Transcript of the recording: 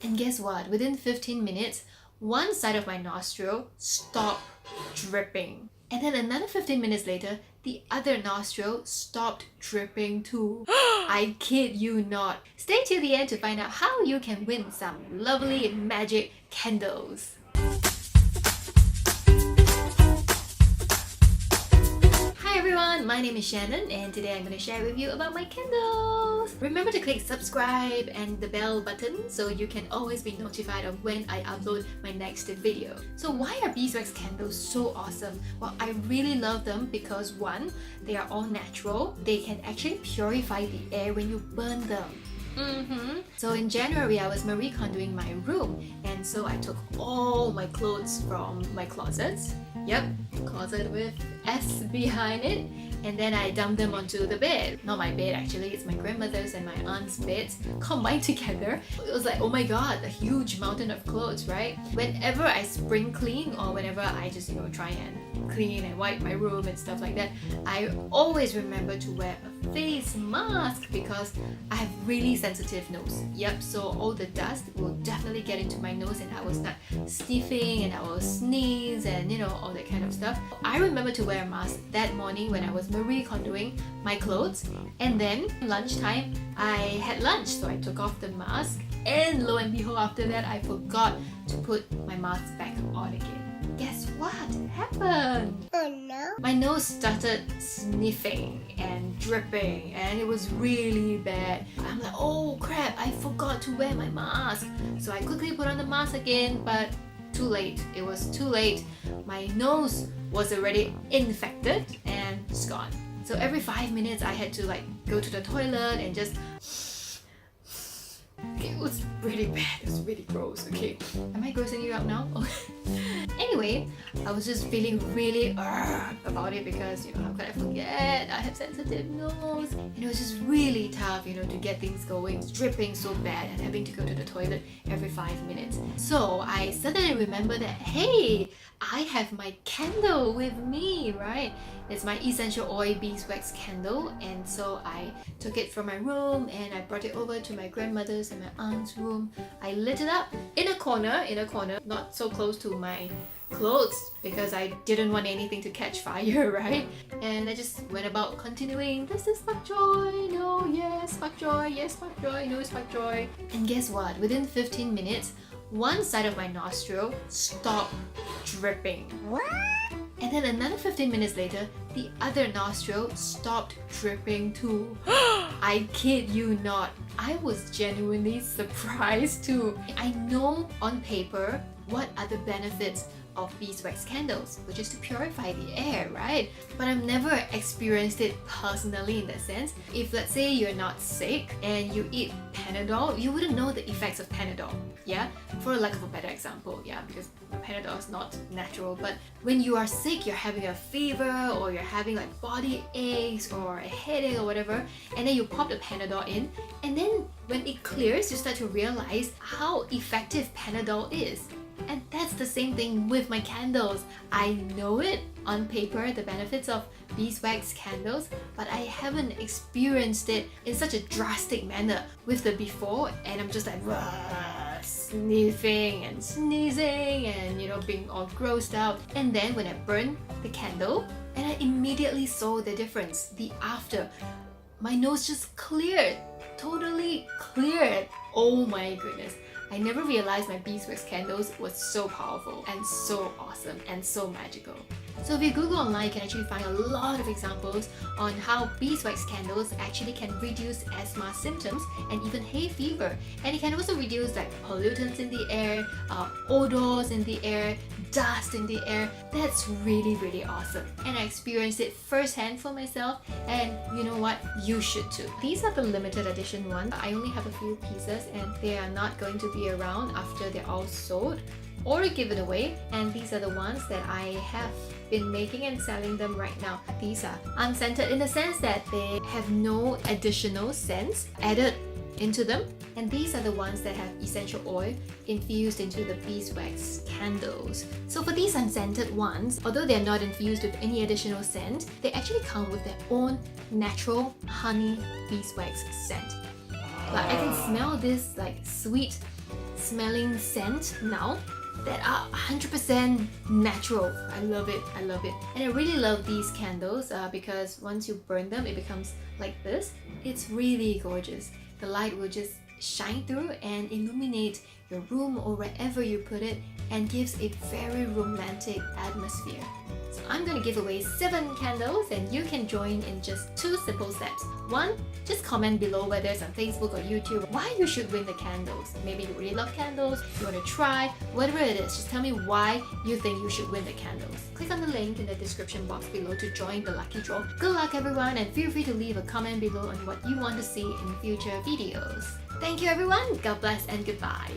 And guess what? Within 15 minutes, one side of my nostril stopped dripping. And then another 15 minutes later, the other nostril stopped dripping too. I kid you not. Stay till the end to find out how you can win some lovely magic candles. Hi everyone, my name is Shannon and today I'm going to share with you about my candles. Remember to click subscribe and the bell button so you can always be notified of when I upload my next video. So why are beeswax candles so awesome? Well, I really love them because one, they are all natural. They can actually purify the air when you burn them. So in January, I was Marie Kondoing my room, and so I took all my clothes from my closets. Yep, closet with S behind it. And then I dumped them onto the bed. Not my bed actually, it's my grandmother's and my aunt's beds combined together. It was like, oh my god, a huge mountain of clothes, right? Whenever I spring clean or whenever I just, try and clean and wipe my room and stuff like that, I always remember to wear a face mask because I have really sensitive nose. Yep, so all the dust will definitely get into my nose and I will start sniffing and I will sneeze and all that kind of stuff. I remember to wear a mask that morning when I was Marie Kondoing my clothes, and then lunchtime I had lunch, so I took off the mask, and lo and behold, after that I forgot to put my mask back on again. Guess what happened? Oh no. My nose started sniffing and dripping and it was really bad. I'm like, oh crap, I forgot to wear my mask. So I quickly put on the mask again, but too late. It was too late. My nose was already infected and it's gone. So every 5 minutes I had to go to the toilet and just okay, it was really bad. It was really gross. Okay, am I grossing you out now? Anyway, I was just feeling really about it because how could I forget? I have sensitive nose, and it was just really tough, to get things going. It's dripping so bad and having to go to the toilet every 5 minutes. So I suddenly remember that hey, I have my candle with me, right? It's my essential oil beeswax candle, and so I took it from my room and I brought it over to my grandmother's and my aunt's room. I lit it up in a corner, not so close to my clothes because I didn't want anything to catch fire, right? And I just went about continuing, this is spark joy, no, yes, spark joy, yes, spark joy, no, spark joy. And guess what? Within 15 minutes, one side of my nostril stopped dripping. What? And then another 15 minutes later, the other nostril stopped dripping too. I kid you not. I was genuinely surprised too. I know on paper what are the benefits of beeswax candles, which is to purify the air, right? But I've never experienced it personally in that sense. If let's say you're not sick and you eat Panadol, you wouldn't know the effects of Panadol, yeah? For lack of a better example, yeah, because Panadol is not natural. But when you are sick, you're having a fever or you're having body aches or a headache or whatever, and then you pop the Panadol in, and then when it clears, you start to realize how effective Panadol is. And that's the same thing with my candles. I know it on paper, the benefits of beeswax candles, but I haven't experienced it in such a drastic manner with the before, and I'm just sniffing and sneezing and being all grossed out. And then when I burned the candle, and I immediately saw the difference, the after. My nose just cleared, totally cleared. Oh my goodness. I never realized my beeswax candles was so powerful and so awesome and so magical. So if you Google online, you can actually find a lot of examples on how beeswax candles actually can reduce asthma symptoms and even hay fever. And it can also reduce pollutants in the air, odors in the air, dust in the air. That's really, really awesome. And I experienced it firsthand for myself, and you know what? You should too. These are the limited edition ones. I only have a few pieces and they are not going to be around after they're all sold or given away, and these are the ones that I have been making and selling them right now. These are unscented in the sense that they have no additional scents added into them, and these are the ones that have essential oil infused into the beeswax candles. So for these unscented ones, although they're not infused with any additional scent, they actually come with their own natural honey beeswax scent. Like I can smell this sweet smelling scent now that are 100% natural. I love it. I love it. And I really love these candles because once you burn them, it becomes like this. It's really gorgeous. The light will just shine through and illuminate your room or wherever you put it and gives a very romantic atmosphere. So I'm going to give away 7 candles and you can join in just 2 simple steps. 1, just comment below whether it's on Facebook or YouTube why you should win the candles. Maybe you really love candles, you want to try, whatever it is, just tell me why you think you should win the candles. Click on the link in the description box below to join the lucky draw. Good luck everyone, and feel free to leave a comment below on what you want to see in future videos. Thank you everyone, God bless and goodbye.